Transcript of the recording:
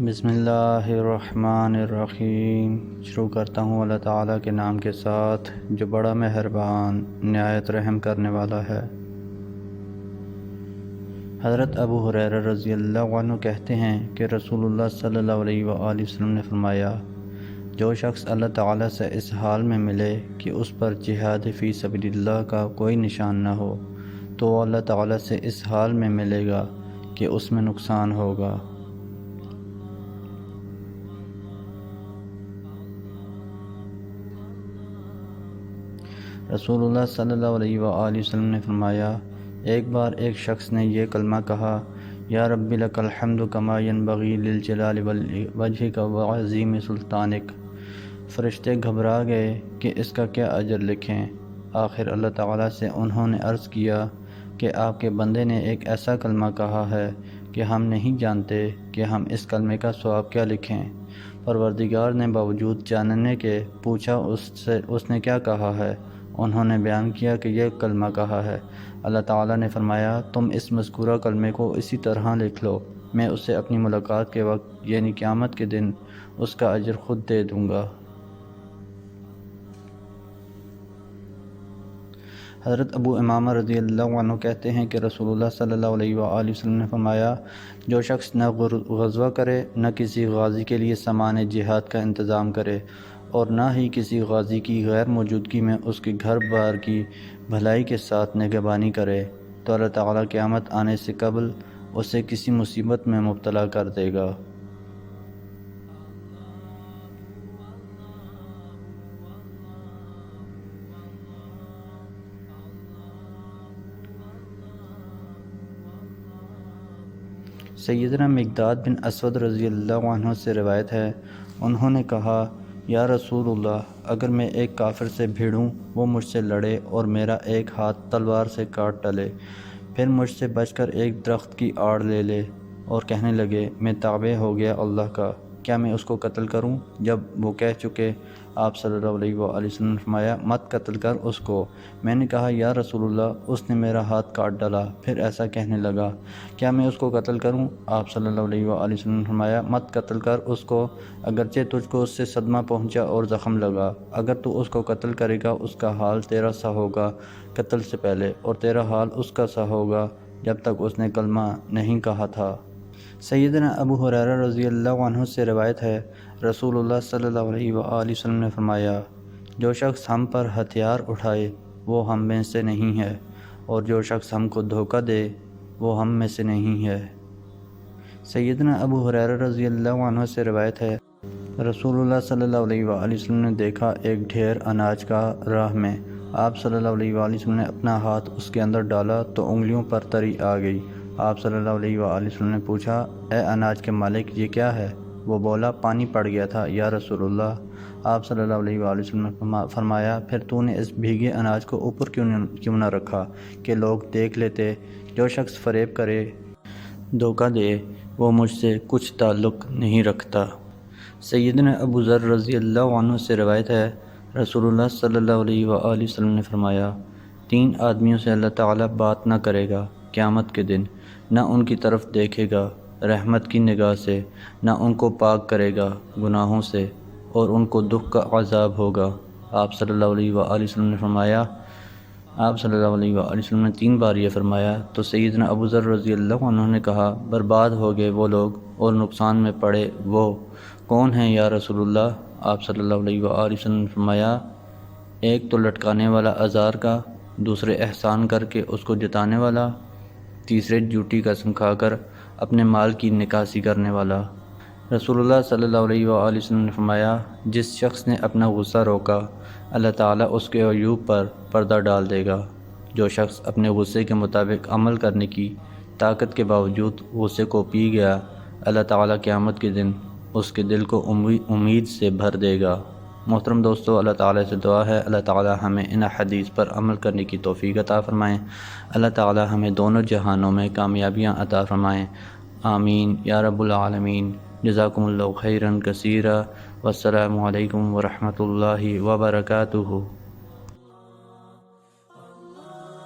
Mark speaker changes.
Speaker 1: بسم اللہ الرحمن الرحیم۔ شروع کرتا ہوں اللہ تعالیٰ کے نام کے ساتھ جو بڑا مہربان نہایت رحم کرنے والا ہے۔ حضرت ابو ہریرہ رضی اللہ عنہ کہتے ہیں کہ رسول اللہ صلی اللہ علیہ وآلہ وسلم نے فرمایا، جو شخص اللہ تعالیٰ سے اس حال میں ملے کہ اس پر جہاد فی سبیل اللہ کا کوئی نشان نہ ہو تو وہ اللہ تعالیٰ سے اس حال میں ملے گا کہ اس میں نقصان ہوگا۔ رسول اللہ صلی اللہ علیہ وآلہ وسلم نے فرمایا، ایک بار ایک شخص نے یہ کلمہ کہا، یا رب لک الحمد کما ینبغی للجلال وجہک وعظیم سلطانک۔ فرشتے گھبرا گئے کہ اس کا کیا اجر لکھیں۔ آخر اللہ تعالیٰ سے انہوں نے عرض کیا کہ آپ کے بندے نے ایک ایسا کلمہ کہا ہے کہ ہم نہیں جانتے کہ ہم اس کلمے کا ثواب کیا لکھیں۔ پروردگار نے باوجود جاننے کے پوچھا اس نے کیا کہا ہے۔ انہوں نے بیان کیا کہ یہ کلمہ کہا ہے۔ اللہ تعالیٰ نے فرمایا، تم اس مذکورہ کلمے کو اسی طرح لکھ لو، میں اسے اپنی ملاقات کے وقت یعنی قیامت کے دن اس کا اجر خود دے دوں گا۔ حضرت ابو امامہ رضی اللہ عنہ کہتے ہیں کہ رسول اللہ صلی اللہ علیہ وآلہ وسلم نے فرمایا، جو شخص نہ غزوہ کرے، نہ کسی غازی کے لیے سامان جہاد کا انتظام کرے اور نہ ہی کسی غازی کی غیر موجودگی میں اس کے گھر بار کی بھلائی کے ساتھ نگہبانی کرے تو اللہ تعالیٰ قیامت آنے سے قبل اسے کسی مصیبت میں مبتلا کر دے گا۔ سیدنا مقداد بن اسود رضی اللہ عنہ سے روایت ہے، انہوں نے کہا، یا رسول اللہ، اگر میں ایک کافر سے بھیڑوں، وہ مجھ سے لڑے اور میرا ایک ہاتھ تلوار سے کاٹ ڈالے، پھر مجھ سے بچ کر ایک درخت کی آڑ لے لے اور کہنے لگے، میں تابع ہو گیا اللہ کا، کیا میں اس کو قتل کروں؟ جب وہ کہہ چکے، آپ صلی اللہ علیہ وآلہ وسلم نے فرمایا، مت قتل کر اس کو۔ میں نے کہا، یا رسول اللہ، اس نے میرا ہاتھ کاٹ ڈالا، پھر ایسا کہنے لگا، کیا میں اس کو قتل کروں؟ آپ صلی اللہ علیہ وآلہ وسلم نے فرمایا، مت قتل کر اس کو، اگرچہ تجھ کو اس سے صدمہ پہنچا اور زخم لگا۔ اگر تو اس کو قتل کرے گا اس کا حال تیرا سا ہوگا قتل سے پہلے، اور تیرا حال اس کا سا ہوگا جب تک اس نے کلمہ نہیں کہا تھا۔ سیدنا ابو ہریرہ رضی اللہ عنہ سے روایت ہے، رسول اللہ صلی اللہ علیہ وآلہ وسلم نے فرمایا، جو شخص ہم پر ہتھیار اٹھائے وہ ہم میں سے نہیں ہے، اور جو شخص ہم کو دھوکہ دے وہ ہم میں سے نہیں ہے۔ سیدنا ابو ہریرہ رضی اللہ عنہ سے روایت ہے، رسول اللہ صلی اللہ علیہ وآلہ وسلم نے دیکھا ایک ڈھیر اناج کا راہ میں۔ آپ صلی اللہ علیہ وآلہ وسلم نے اپنا ہاتھ اس کے اندر ڈالا تو انگلیوں پر تری آ گئی۔ آپ صلی اللہ علیہ وآلہ وسلم نے پوچھا، اے اناج کے مالک، یہ کیا ہے؟ وہ بولا، پانی پڑ گیا تھا یا رسول اللہ۔ آپ صلی اللہ علیہ وآلہ وسلم نے فرمایا، پھر تو نے اس بھیگے اناج کو اوپر کیوں نہ رکھا کہ لوگ دیکھ لیتے؟ جو شخص فریب کرے، دھوکہ دے، وہ مجھ سے کچھ تعلق نہیں رکھتا۔ سیدنا ابو ذر رضی اللہ عنہ سے روایت ہے، رسول اللہ صلی اللہ علیہ وآلہ وسلم نے فرمایا، 3 آدمیوں سے اللہ تعالیٰ بات نہ کرے گا قیامت کے دن، نہ ان کی طرف دیکھے گا رحمت کی نگاہ سے، نہ ان کو پاک کرے گا گناہوں سے، اور ان کو دکھ کا عذاب ہوگا۔ آپ صلی اللہ علیہ وآلہ وسلم نے فرمایا، آپ صلی اللہ علیہ وآلہ وسلم نے 3 بار یہ فرمایا تو سیدنا ابو ذر رضی اللہ عنہ نے کہا، برباد ہو گئے وہ لوگ اور نقصان میں پڑے وہ کون ہیں یا رسول اللہ؟ آپ صلی اللہ علیہ وآلہ وسلم نے فرمایا، ایک تو لٹکانے والا ازار کا، دوسرے احسان کر کے اس کو جتانے والا، تیسرے جھوٹی قسم کھا کر اپنے مال کی نکاسی کرنے والا۔ رسول اللہ صلی اللہ علیہ وآلہ وسلم نے فرمایا، جس شخص نے اپنا غصہ روکا اللہ تعالیٰ اس کے عیوب پر پردہ ڈال دے گا۔ جو شخص اپنے غصے کے مطابق عمل کرنے کی طاقت کے باوجود غصے کو پی گیا، اللہ تعالیٰ قیامت کے دن اس کے دل کو امید سے بھر دے گا۔ محترم دوستو، اللہ تعالیٰ سے دعا ہے اللہ تعالیٰ ہمیں ان حدیث پر عمل کرنے کی توفیق عطا فرمائیں۔ اللہ تعالیٰ ہمیں دونوں جہانوں میں کامیابیاں عطا فرمائیں، آمین یا رب العالمین۔ جزاکم اللہ خیرا کثیرا، والسلام علیکم ورحمۃ اللہ وبرکاتہ۔